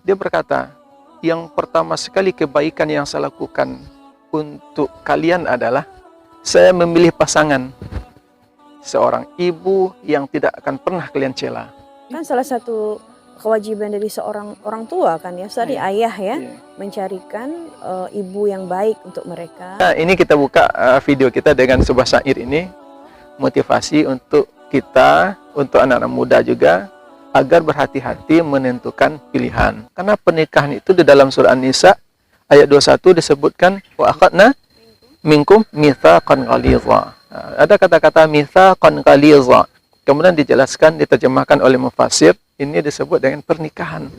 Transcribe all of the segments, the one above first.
Dia berkata, yang pertama sekali kebaikan yang saya lakukan untuk kalian adalah saya memilih pasangan, seorang ibu yang tidak akan pernah kalian cela. Kan salah satu kewajiban dari seorang orang tua kan ya, tadi ayah ya, mencarikan ibu yang baik untuk mereka. Nah, ini kita buka video kita dengan sebuah syair ini, motivasi untuk kita, untuk anak-anak muda juga, agar berhati-hati menentukan pilihan. Karena pernikahan itu di dalam surah An-Nisa ayat 21 disebutkan wa akhadna minkum mitsaqan ghalidha. Ada kata-kata mitsaqan ghalidha. Kemudian dijelaskan, diterjemahkan oleh mufassir, ini disebut dengan pernikahan.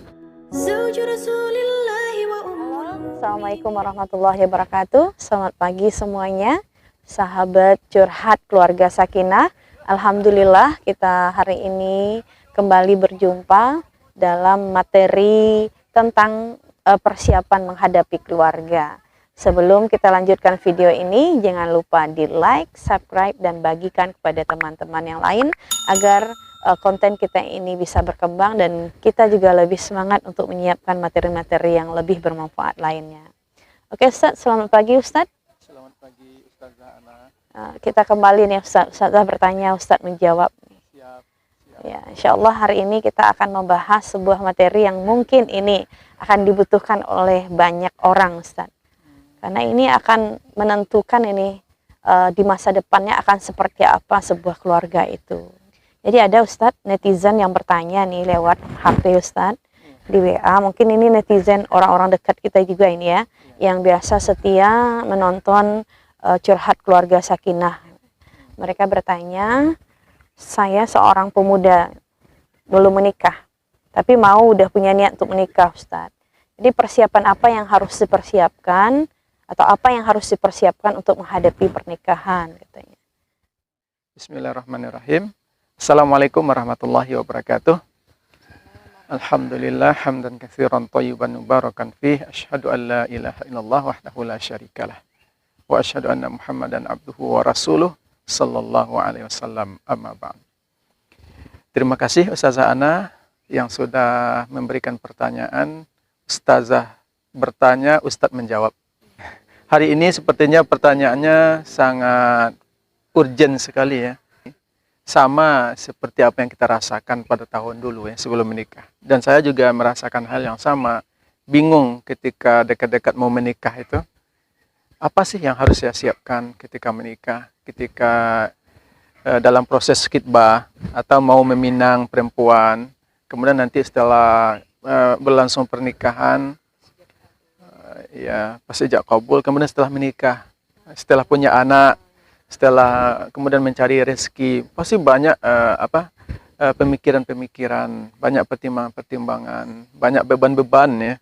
Assalamualaikum warahmatullahi wabarakatuh. Selamat pagi semuanya, sahabat curhat keluarga Sakinah. Alhamdulillah kita hari ini kembali berjumpa dalam materi tentang persiapan menghadapi keluarga. Sebelum kita lanjutkan video ini, jangan lupa di like, subscribe, dan bagikan kepada teman-teman yang lain agar konten kita ini bisa berkembang dan kita juga lebih semangat untuk menyiapkan materi-materi yang lebih bermanfaat lainnya. Oke Ustaz, selamat pagi Ustaz. Selamat pagi Ustazah Ana. Kita kembali nih Ustaz, Ustazah bertanya, Ustaz menjawab. Siap. Ya, insya Allah hari ini kita akan membahas sebuah materi yang mungkin ini akan dibutuhkan oleh banyak orang Ustaz. Karena ini akan menentukan ini di masa depannya akan seperti apa sebuah keluarga itu. Jadi ada Ustadz netizen yang bertanya nih lewat HP Ustadz di WA. Mungkin ini netizen orang-orang dekat kita juga ini ya, yang biasa setia menonton curhat keluarga Sakinah. Mereka bertanya, saya seorang pemuda belum menikah, tapi udah punya niat untuk menikah Ustadz. Jadi persiapan apa yang harus dipersiapkan? Atau apa yang harus dipersiapkan untuk menghadapi pernikahan katanya. Bismillahirrahmanirrahim. Assalamualaikum warahmatullahi wabarakatuh. Alhamdulillah hamdan katsiran thayyiban mubarakan fih. Asyhadu an la ilaha illallah wahdahu la syarikalah. Wa asyhadu anna Muhammadan abduhu wa rasuluh sallallahu alaihi wasallam, amma ba'd. Terima kasih Ustazah Ana yang sudah memberikan pertanyaan. Ustazah bertanya, Ustadz menjawab. Hari ini sepertinya pertanyaannya sangat urgent sekali ya. Sama seperti apa yang kita rasakan pada tahun dulu ya, sebelum menikah. Dan saya juga merasakan hal yang sama. Bingung ketika dekat-dekat mau menikah itu. Apa sih yang harus saya siapkan ketika menikah? Ketika dalam proses khitbah atau mau meminang perempuan. Kemudian nanti setelah berlangsung pernikahan, ya pas ijab kabul, kemudian setelah menikah, setelah punya anak, setelah kemudian mencari rezeki, pasti banyak pemikiran-pemikiran, banyak pertimbangan-pertimbangan, banyak beban-beban ya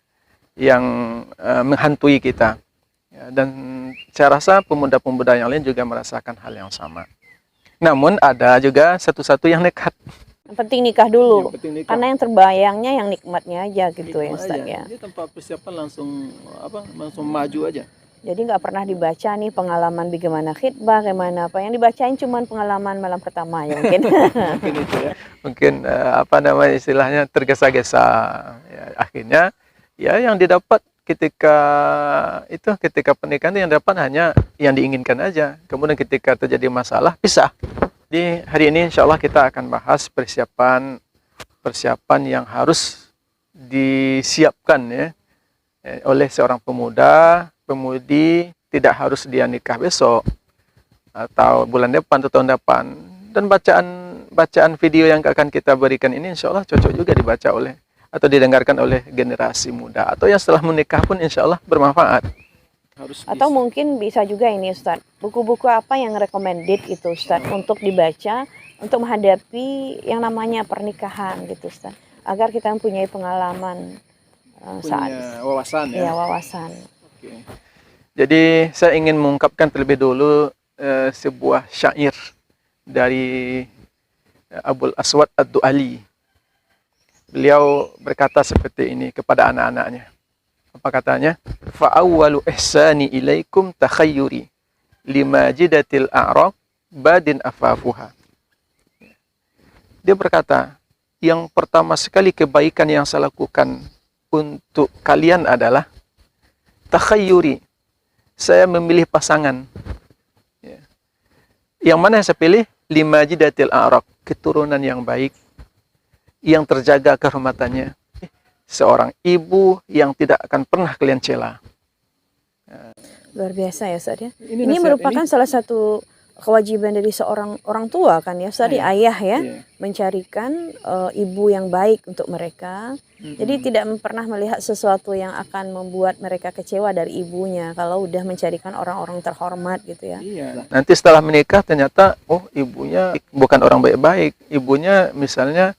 yang menghantui kita. Ya, dan saya rasa pemuda-pemuda yang lain juga merasakan hal yang sama. Namun ada juga satu-satu yang nekat. Yang penting nikah dulu. Yang penting nikah. Karena yang terbayangnya yang nikmatnya aja gitu ya Ustaz ya. Jadi tanpa persiapan langsung maju aja. Jadi nggak pernah dibaca nih pengalaman bagaimana khitbah, bagaimana apa. Yang dibacain cuma pengalaman malam pertama ya mungkin. Mungkin itu ya. Mungkin istilahnya tergesa-gesa. Ya, akhirnya ya yang didapat ketika pernikahan yang dapat hanya yang diinginkan aja. Kemudian ketika terjadi masalah pisah. Di hari ini insya Allah kita akan bahas persiapan yang harus disiapkan ya oleh seorang pemudi, tidak harus dia nikah besok atau bulan depan atau tahun depan. Dan bacaan video yang akan kita berikan ini insya Allah cocok juga dibaca oleh atau didengarkan oleh generasi muda atau yang setelah menikah pun insya Allah bermanfaat. Atau mungkin bisa juga ini Ustaz, buku-buku apa yang recommended itu Ustaz untuk dibaca untuk menghadapi yang namanya pernikahan gitu Ustaz, agar kita mempunyai pengalaman saat wawasan ya. Ya, wawasan. Oke. Jadi saya ingin mengungkapkan terlebih dulu sebuah syair dari Abul Aswad Ad-Du'ali. Beliau berkata seperti ini kepada anak-anaknya. Apa katanya? Fa'awwalu ihsani ilaikum takhayyuri limajidatil a'raq badin afafuha. Dia berkata, yang pertama sekali kebaikan yang saya lakukan untuk kalian adalah takhayyuri. Saya memilih pasangan. Ya. Yang mana yang saya pilih? Limajidatil a'raq, keturunan yang baik, yang terjaga kehormatannya. Seorang ibu yang tidak akan pernah kalian cela. Luar biasa ya Ustaz ya. Ini Ini nasihat merupakan salah satu kewajiban dari seorang orang tua kan ya Ustaz, ayah ya, mencarikan ibu yang baik untuk mereka. Jadi tidak pernah melihat sesuatu yang akan membuat mereka kecewa dari ibunya kalau udah mencarikan orang-orang terhormat gitu ya. Nanti setelah menikah ternyata oh ibunya bukan orang baik-baik. Ibunya misalnya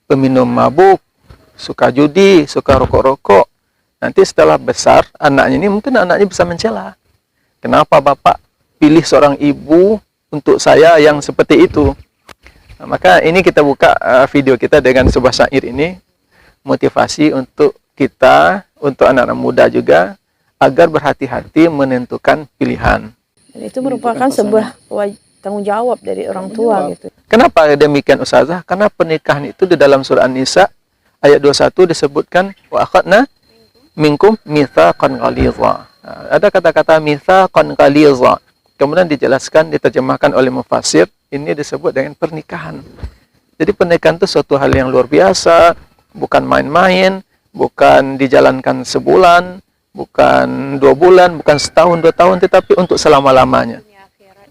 peminum mabuk, suka judi, suka rokok-rokok. Nanti setelah besar anaknya ini mungkin anaknya bisa mencela. Kenapa Bapak pilih seorang ibu untuk saya yang seperti itu? Nah, maka ini kita buka video kita dengan sebuah syair ini, motivasi untuk kita, untuk anak-anak muda juga, agar berhati-hati menentukan pilihan. Dan itu merupakan sebuah tanggung jawab dari orang tua gitu. Kenapa demikian Ustazah? Karena pernikahan itu di dalam surah An-Nisa ayat 21 disebutkan wa akhadna minkum mitsaqan ghalidha. Ada kata-kata mitsaqan ghalidha. Kemudian dijelaskan, diterjemahkan oleh mufassir, ini disebut dengan pernikahan. Jadi pernikahan itu suatu hal yang luar biasa, bukan main-main, bukan dijalankan sebulan, bukan 2 bulan, bukan setahun, 2 tahun, tetapi untuk selama-lamanya.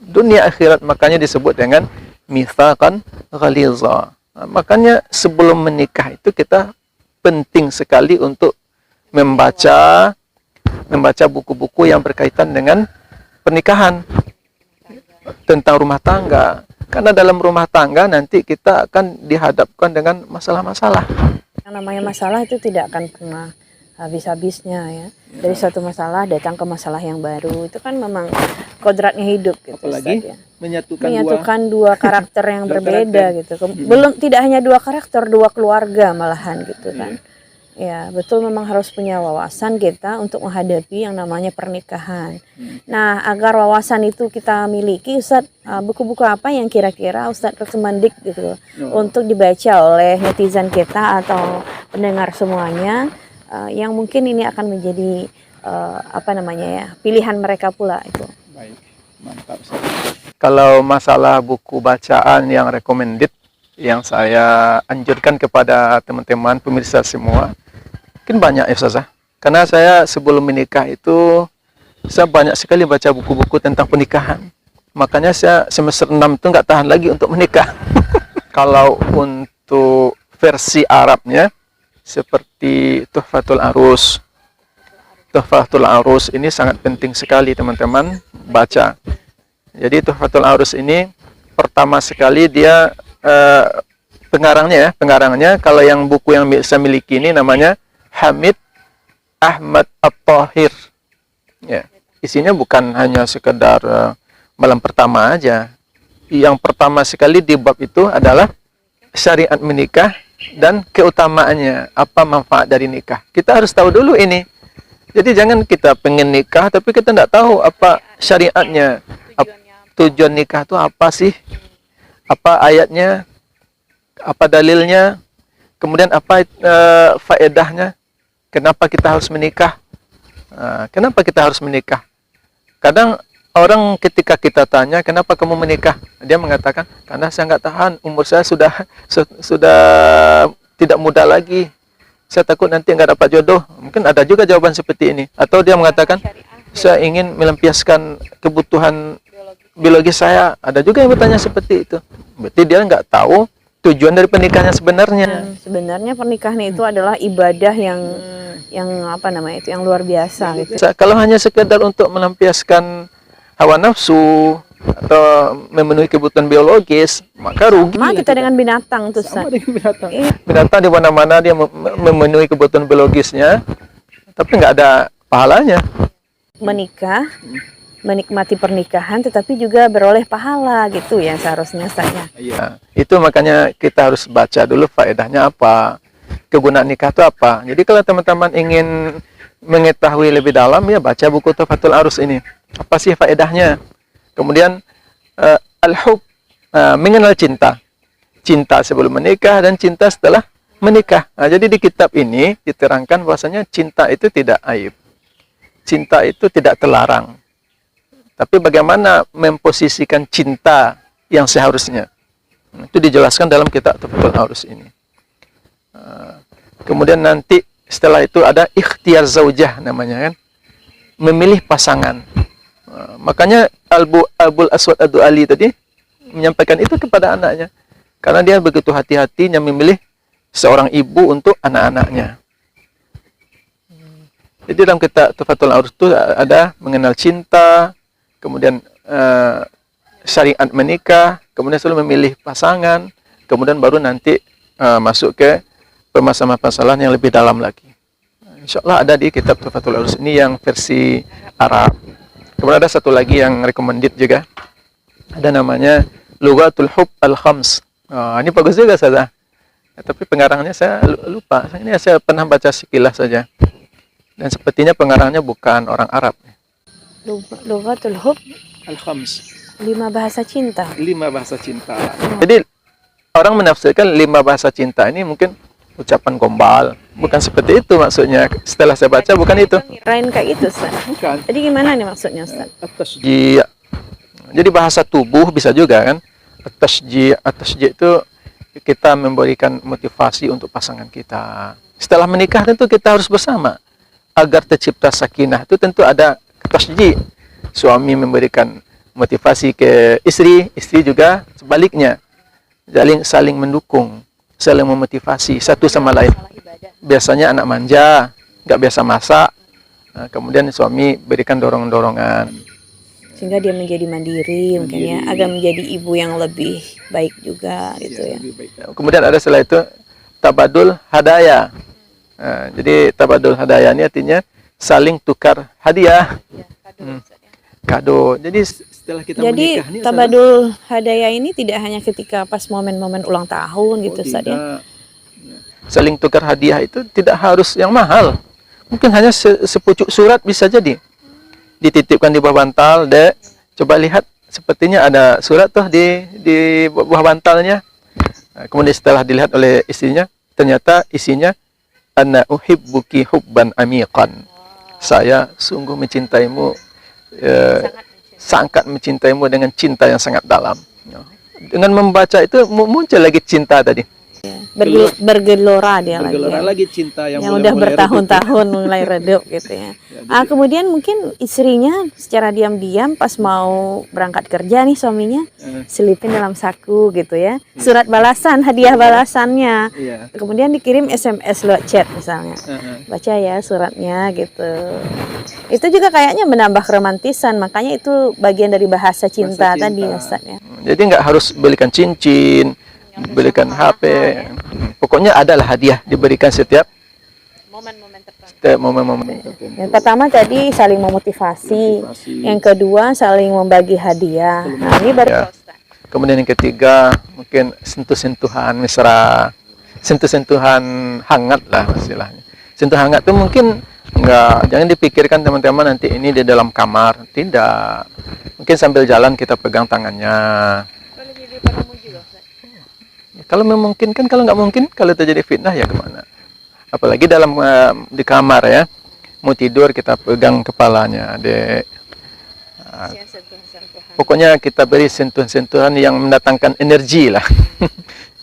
Dunia akhirat, makanya disebut dengan mitsaqan ghalidha. Nah, makanya sebelum menikah itu kita penting sekali untuk membaca buku-buku yang berkaitan dengan pernikahan, tentang rumah tangga. Karena dalam rumah tangga nanti kita akan dihadapkan dengan masalah-masalah. Yang namanya masalah itu tidak akan pernah habis-habisnya ya. Dari satu masalah datang ke masalah yang baru. Itu kan memang kodratnya hidup gitu. Apalagi Ustaz, ya. menyatukan dua karakter yang berbeda gitu. Belum tidak hanya 2 karakter, 2 keluarga malahan gitu kan. Ya, betul memang harus punya wawasan kita untuk menghadapi yang namanya pernikahan. Nah, agar wawasan itu kita miliki, Ustaz, buku-buku apa yang kira-kira Ustaz recommended gitu untuk dibaca oleh netizen kita atau pendengar semuanya, yang mungkin ini akan menjadi pilihan mereka pula itu. Baik, mantap. Kalau masalah buku bacaan yang recommended, yang saya anjurkan kepada teman-teman pemirsa semua, mungkin banyak ya Ustazah. Karena saya sebelum menikah itu, saya banyak sekali baca buku-buku tentang pernikahan. Makanya saya semester 6 itu nggak tahan lagi untuk menikah. Kalau untuk versi Arabnya, seperti Tuhfatul Arus. Tuhfatul Arus ini sangat penting sekali teman-teman baca. Jadi Tuhfatul Arus ini pertama sekali dia pengarangnya kalau yang buku yang saya miliki ini namanya Hamid Ahmad At-Tahir. Ya, isinya bukan hanya sekedar malam pertama aja. Yang pertama sekali di bab itu adalah syariat menikah dan keutamaannya, apa manfaat dari nikah. Kita harus tahu dulu ini. Jadi jangan kita pengen nikah tapi kita tidak tahu apa syariatnya. Tujuan nikah itu apa sih? Apa ayatnya? Apa dalilnya? Kemudian apa faedahnya? Kenapa kita harus menikah? Kenapa kita harus menikah? Kadang orang ketika kita tanya, kenapa kamu menikah? Dia mengatakan, karena saya nggak tahan, umur saya sudah tidak muda lagi. Saya takut nanti nggak dapat jodoh. Mungkin ada juga jawaban seperti ini. Atau dia mengatakan, saya ingin melampiaskan kebutuhan biologis saya. Ada juga yang bertanya seperti itu. Berarti dia nggak tahu tujuan dari pernikahannya sebenarnya. Sebenarnya pernikahan itu adalah ibadah yang yang luar biasa gitu. Kalau hanya sekedar untuk melampiaskan hawa nafsu atau memenuhi kebutuhan biologis, maka rugi. Sama kita dengan binatang tuh, Sama dengan binatang. Binatang di mana-mana dia memenuhi kebutuhan biologisnya, tapi nggak ada pahalanya. Menikah, menikmati pernikahan, tetapi juga beroleh pahala gitu ya seharusnya saya. Iya, itu makanya kita harus baca dulu faedahnya apa, kegunaan nikah itu apa. Jadi kalau teman-teman ingin mengetahui lebih dalam, ya baca buku Tuhfatul Arus ini. Apa sih faedahnya? Kemudian al-hub, mengenal cinta. Cinta sebelum menikah dan cinta setelah menikah. Nah, jadi di kitab ini diterangkan bahwasanya cinta itu tidak aib. Cinta itu tidak terlarang. Tapi bagaimana memposisikan cinta yang seharusnya. Itu dijelaskan dalam kitab Tuhfatul Arus ini. Kemudian nanti setelah itu ada ikhtiar zaujah namanya kan. Memilih pasangan. Makanya Abul Aswad Ad-Du'ali tadi menyampaikan itu kepada anaknya. Karena dia begitu hati-hatinya memilih seorang ibu untuk anak-anaknya. Jadi dalam kitab Tuhfatul Arus itu ada mengenal cinta, kemudian syariat menikah, kemudian selalu memilih pasangan, kemudian baru nanti masuk ke permasalahan-permasalahan yang lebih dalam lagi. Insya Allah ada di kitab Tuhfatul Arus ini yang versi Arab. Kemudian ada satu lagi yang recommended juga. Ada namanya Lughatul Hub Al-Khams. Ini bagus juga saja. Tapi pengarangnya saya lupa. Ini saya pernah baca sekilas saja. Dan sepertinya pengarangnya bukan orang Arab. Lughatul Hub Al-Khams. 5 bahasa cinta. 5 bahasa cinta. Jadi orang menafsirkan 5 bahasa cinta ini mungkin ucapan gombal. Bukan seperti itu maksudnya. Setelah saya baca bukan itu. Lain kayak itu, Ustaz. Bukan. Jadi gimana nih maksudnya, Ustaz? At-tashji'. Jadi bahasa tubuh bisa juga kan. At-tashji' itu kita memberikan motivasi untuk pasangan kita. Setelah menikah tentu kita harus bersama. Agar tercipta sakinah itu tentu ada tashji'. Suami memberikan motivasi ke istri, istri juga sebaliknya. Saling mendukung, saling memotivasi satu sama lain. Biasanya anak manja, nggak biasa masak. Nah, kemudian suami berikan dorong-dorongan. Sehingga dia menjadi mandiri, mungkin ya, agar menjadi ibu yang lebih baik juga gitu ya. Kemudian ada setelah itu tabadul hadaya. Nah, jadi tabadul hadaya ini artinya saling tukar hadiah. Kado. Jadi setelah kita menikah nih, tabadul hadaya ini tidak hanya ketika pas momen-momen ulang tahun gitu, Ustaz ya. Saling tukar hadiah itu tidak harus yang mahal. Mungkin hanya sepucuk surat bisa jadi. Dititipkan di bawah bantal, Dek. Coba lihat, sepertinya ada surat tuh di bawah bantalnya. Nah, kemudian setelah dilihat oleh istrinya, ternyata isinya ana uhibbuki hubban amiqan. Saya sungguh mencintaimu, sangat mencintaimu dengan cinta yang sangat dalam. Dengan membaca itu muncul lagi cinta tadi. Bergelora dia lagi cinta yang udah bertahun-tahun mulai redup gitu ya. Kemudian mungkin istrinya secara diam-diam pas mau berangkat kerja nih suaminya selipin dalam saku gitu ya. Surat balasan, hadiah balasannya. Kemudian dikirim SMS lewat chat misalnya. Baca ya suratnya gitu. Itu juga kayaknya menambah keromantisan, makanya itu bagian dari bahasa cinta tadi Ustaz ya. Jadi nggak harus belikan cincin, belikan HP. Pokoknya adalah hadiah diberikan setiap momen-momen tertentu. Yang pertama tadi saling memotivasi. Yang kedua saling membagi hadiah. Nah, ini baru Kemudian yang ketiga mungkin sentuh-sentuhan mesra, sentuh-sentuhan hangat lah istilahnya. Sentuh hangat itu mungkin jangan dipikirkan teman-teman nanti ini di dalam kamar, tidak. Mungkin sambil jalan kita pegang tangannya. Kalau memungkinkan, kalau nggak mungkin, kalau terjadi fitnah ya kemana? Apalagi dalam di kamar ya, mau tidur kita pegang kepalanya, Dek. Pokoknya kita beri sentuhan-sentuhan yang mendatangkan energi lah.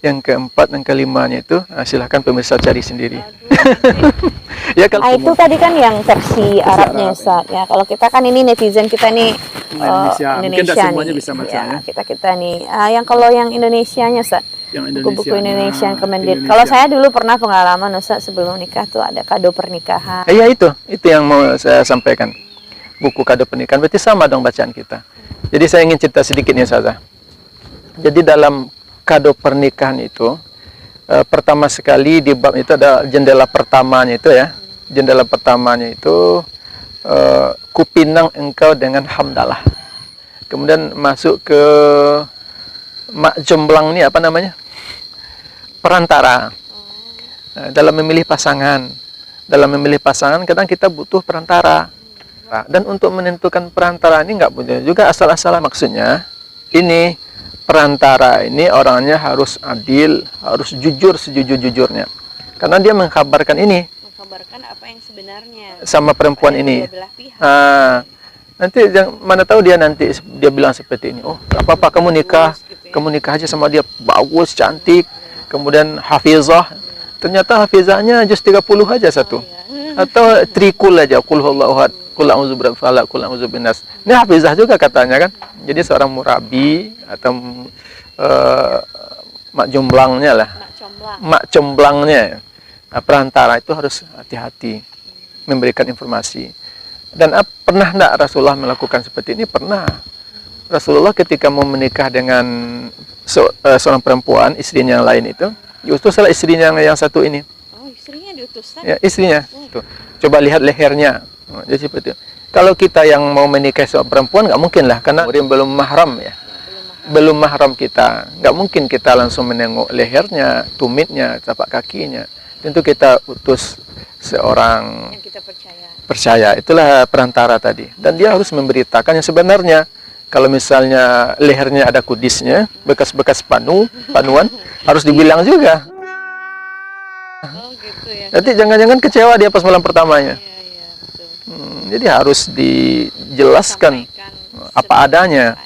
Yang keempat dan kelimanya itu silahkan pemirsa cari sendiri. Ya, kalau itu tadi kan yang versi Arabnya Ustaz ya. Kalau kita kan ini netizen kita nih Indonesia semuanya nih. Bisa baca, ya. Kita nih. Yang kalau yang Indonesianya Ustaz. Buku-buku Indonesia yang recommended. Kalau saya dulu pernah pengalaman Ustaz sebelum nikah tuh ada kado pernikahan. Iya itu yang mau saya sampaikan. Buku kado pernikahan berarti sama dong bacaan kita. Jadi saya ingin cerita sedikit nih Ustaz. Jadi dalam kado pernikahan itu pertama sekali di bab itu ada jendela pertamanya itu ya. Jendela pertamanya itu kupinang engkau dengan hamdalah. Kemudian masuk ke mak jomblang ini apa namanya? Perantara. Dalam memilih pasangan. Dalam memilih pasangan kadang kita butuh perantara. Dan untuk menentukan perantara ini nggak boleh juga asal-asalan, maksudnya ini perantara ini orangnya harus adil, harus jujur sejujur-jujurnya. Karena dia mengkabarkan ini Mengkabarkan apa yang sebenarnya sama perempuan pada ini. dua belah pihak. Nanti mana tahu dia bilang seperti ini, oh gak apa-apa kamu nikah, Bagus, gitu ya. kamu nikah aja sama dia, bagus, cantik, kemudian hafizah. Ternyata hafizahnya just 30 aja satu. Atau trikul aja, qul huwallahu ahad, qul a'udzu birabbil falaq, qul a'udzu binnas. Ini hafizah juga katanya kan. Jadi seorang murabi atau mak jomblangnya lah. Mak comblangnya. Nah, perantara itu harus hati-hati memberikan informasi. Dan pernah enggak Rasulullah melakukan seperti ini? Pernah. Rasulullah ketika mau menikah dengan seorang perempuan, istrinya yang lain itu, diutuslah istrinya yang satu ini. Oh, istrinya diutus? Ya, istrinya. Tuh. Coba lihat lehernya. Jadi seperti itu. Kalau kita yang mau menikah seorang perempuan, nggak mungkin lah, karena belum mahram ya. Belum mahram kita. Nggak mungkin kita langsung menengok lehernya, tumitnya, tapak kakinya. Tentu kita utus seorang Yang kita percaya. Itulah perantara tadi. Dan dia harus memberitakan yang sebenarnya. Kalau misalnya lehernya ada kudisnya, bekas-bekas panuan, harus dibilang juga. Oh gitu ya. Nanti jangan-jangan kecewa dia pas malam pertamanya. Iya, betul. Jadi harus dijelaskan apa adanya.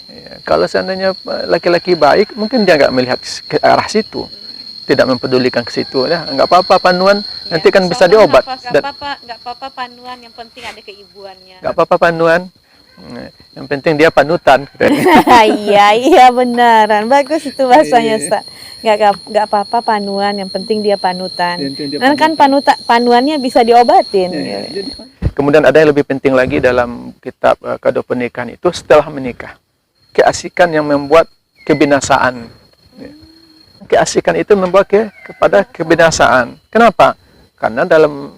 Ya, kalau seandainya laki-laki baik, mungkin dia nggak melihat ke arah situ. Tidak mempedulikan ke situ. Ya, nggak apa-apa panuan, nanti kan bisa diobat. Nggak apa-apa panuan, yang penting ada keibuannya. Nggak apa-apa panuan. Yang penting dia panutan. Iya benaran, bagus itu bahasanya Ustaz. Nggak apa-apa panuan, yang penting dia panutan. Kan panuannya bisa diobatin. Kemudian ada yang lebih penting lagi dalam kitab kado pernikahan itu setelah menikah. Keasikan yang membuat kebinasaan. Keasikan itu membawa kepada kebinasaan. Kenapa? Karena dalam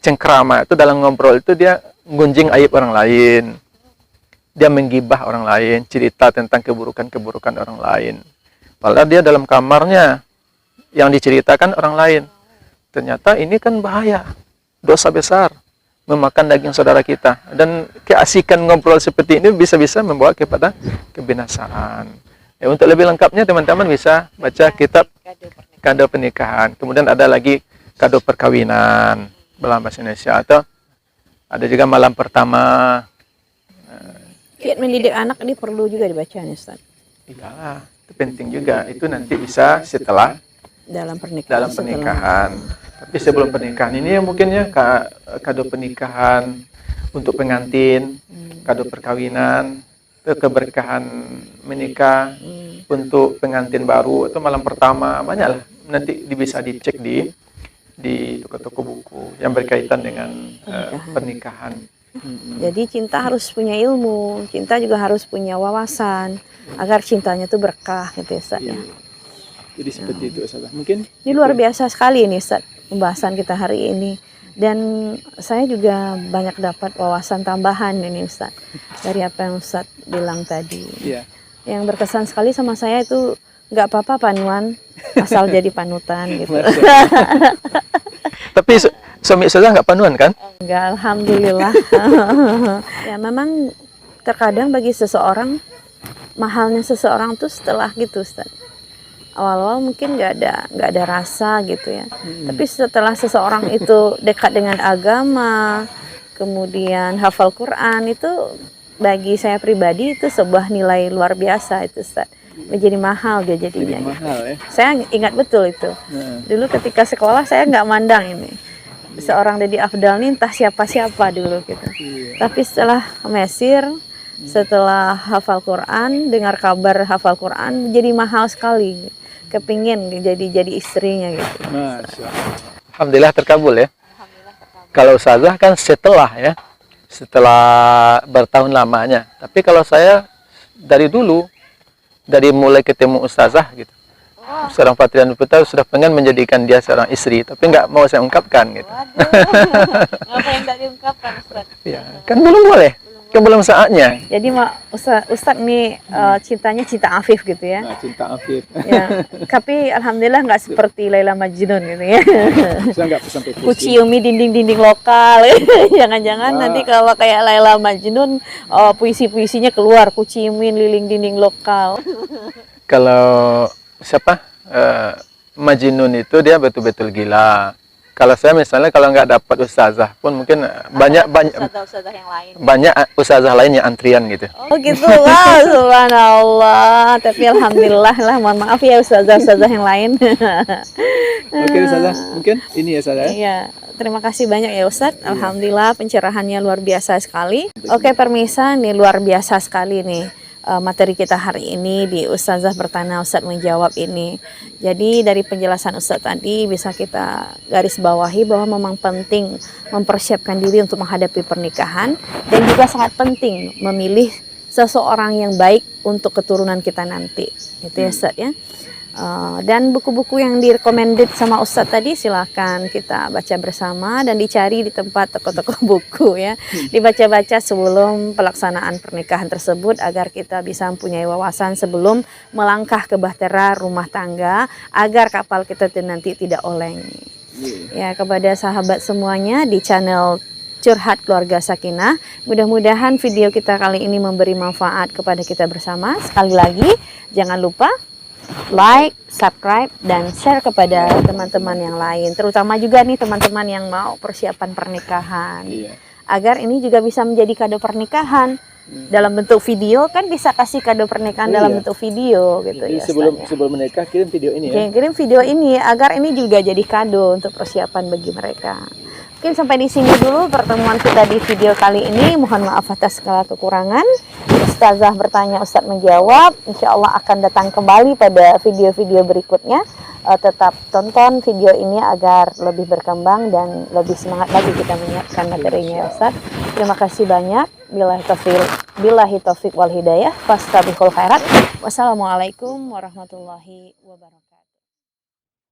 cengkrama itu, dalam ngobrol itu dia gunjing aib orang lain. Dia menggibah orang lain, cerita tentang keburukan-keburukan orang lain. Padahal dia dalam kamarnya yang diceritakan orang lain. Ternyata ini kan bahaya, dosa besar, memakan daging saudara kita. Dan keasikan ngobrol seperti ini bisa-bisa membawa kepada kebinasaan. Ya, untuk lebih lengkapnya teman-teman bisa baca kitab kado pernikahan. Kemudian ada lagi kado perkawinan dalam bahasa Indonesia, atau ada juga malam pertama. Kiat mendidik anak ini perlu juga dibaca nih Ustaz. Iyalah, itu penting juga. Itu nanti bisa setelah dalam pernikahan. Tapi sebelum pernikahan ini ya mungkin ya kado pernikahan untuk pengantin, kado perkawinan, keberkahan menikah untuk pengantin baru atau malam pertama, banyaklah. Nanti bisa dicek di toko-toko buku yang berkaitan dengan pernikahan. Jadi cinta harus punya ilmu, cinta juga harus punya wawasan agar cintanya itu berkah gitu ya Ustaz ya. Jadi seperti itu Ustaz. Mungkin ini luar biasa sekali ini Ustaz pembahasan kita hari ini, dan saya juga banyak dapat wawasan tambahan ini Ustaz dari apa yang Ustaz bilang tadi. Iya. Yang berkesan sekali sama saya itu nggak apa-apa panuan asal jadi panutan gitu. Tapi suami Ustazah nggak panuan kan? Enggak, alhamdulillah. Ya memang terkadang bagi seseorang, mahalnya seseorang tuh setelah gitu Ustaz. Awal-awal mungkin nggak ada rasa gitu ya. Tapi setelah seseorang itu dekat dengan agama, kemudian hafal Quran, itu bagi saya pribadi itu sebuah nilai luar biasa itu Ustaz. Menjadi mahal dia jadinya. Jadi mahal ya. Saya ingat betul itu. Dulu ketika sekolah saya nggak mandang ini. Seorang Dedi Afdal ini entah siapa-siapa dulu gitu. Tapi setelah Mesir, setelah hafal Quran, dengar kabar hafal Quran, jadi mahal sekali. Kepingin jadi istrinya gitu. Masya Allah. Alhamdulillah terkabul ya. Kalau Ustazah kan setelah bertahun lamanya. Tapi kalau saya dari dulu, dari mulai ketemu Ustazah gitu. Seorang Fatrian Putra sudah pengen menjadikan dia seorang istri, tapi nggak mau saya ungkapkan gitu. Ngapa yang nggak diungkapkan Ustaz? Ya, kan belum boleh, kan belum saatnya. Jadi Ustaz nih cintanya cinta afif gitu ya? Nah, cinta afif. Ya, tapi alhamdulillah nggak seperti Laila Majnun gitu ya. Saya nggak sampai Kuciumi dinding-dinding lokal. Jangan-jangan nanti kalau kayak Laila Majnun puisi-puisinya keluar, kuciumin liling dinding lokal. Kalau siapa Majnun itu dia betul-betul gila. Kalau saya misalnya kalau nggak dapat ustazah pun mungkin banyak ustazah yang lain. banyak ustazah lain yang antrian gitu. Oh gitu, wow, subhanallah. Tapi alhamdulillah lah, mohon maaf ya ustazah yang lain. Oke ustazah, mungkin ini ya ustazah. Iya, terima kasih banyak ya Ustadz. Alhamdulillah pencerahannya luar biasa sekali. Oke pemirsa, nih luar biasa sekali nih materi kita hari ini di Ustazah Bertanya Ustadz Menjawab ini. Jadi dari penjelasan Ustadz tadi bisa kita garis bawahi bahwa memang penting mempersiapkan diri untuk menghadapi pernikahan, dan juga sangat penting memilih seseorang yang baik untuk keturunan kita nanti. Gitu ya Ustadz ya. Dan buku-buku yang direkomended sama Ustadz tadi silakan kita baca bersama dan dicari di tempat toko-toko buku ya, dibaca-baca sebelum pelaksanaan pernikahan tersebut agar kita bisa mempunyai wawasan sebelum melangkah ke bahtera rumah tangga agar kapal kita nanti tidak oleng. Ya, kepada sahabat semuanya di channel Curhat Keluarga Sakinah, mudah-mudahan video kita kali ini memberi manfaat kepada kita bersama. Sekali lagi jangan lupa like, subscribe, dan share kepada teman-teman yang lain, terutama juga nih teman-teman yang mau persiapan pernikahan, agar ini juga bisa menjadi kado pernikahan dalam bentuk video. Kan bisa kasih kado pernikahan dalam bentuk video gitu. Jadi ya, sebelum menikah kirim video ini ya. Kirim video ini agar ini juga jadi kado untuk persiapan bagi mereka. Mungkin sampai di sini dulu pertemuan kita di video kali ini. Mohon maaf atas segala kekurangan. Ustazah Bertanya Ustadz Menjawab insya Allah akan datang kembali pada video-video berikutnya. Tetap tonton video ini agar lebih berkembang dan lebih semangat lagi kita menyiapkan materinya Ustadz. Terima kasih banyak. Billahi taufiq wal hidayah. Fastabiqul khairat. Wassalamualaikum warahmatullahi wabarakatuh.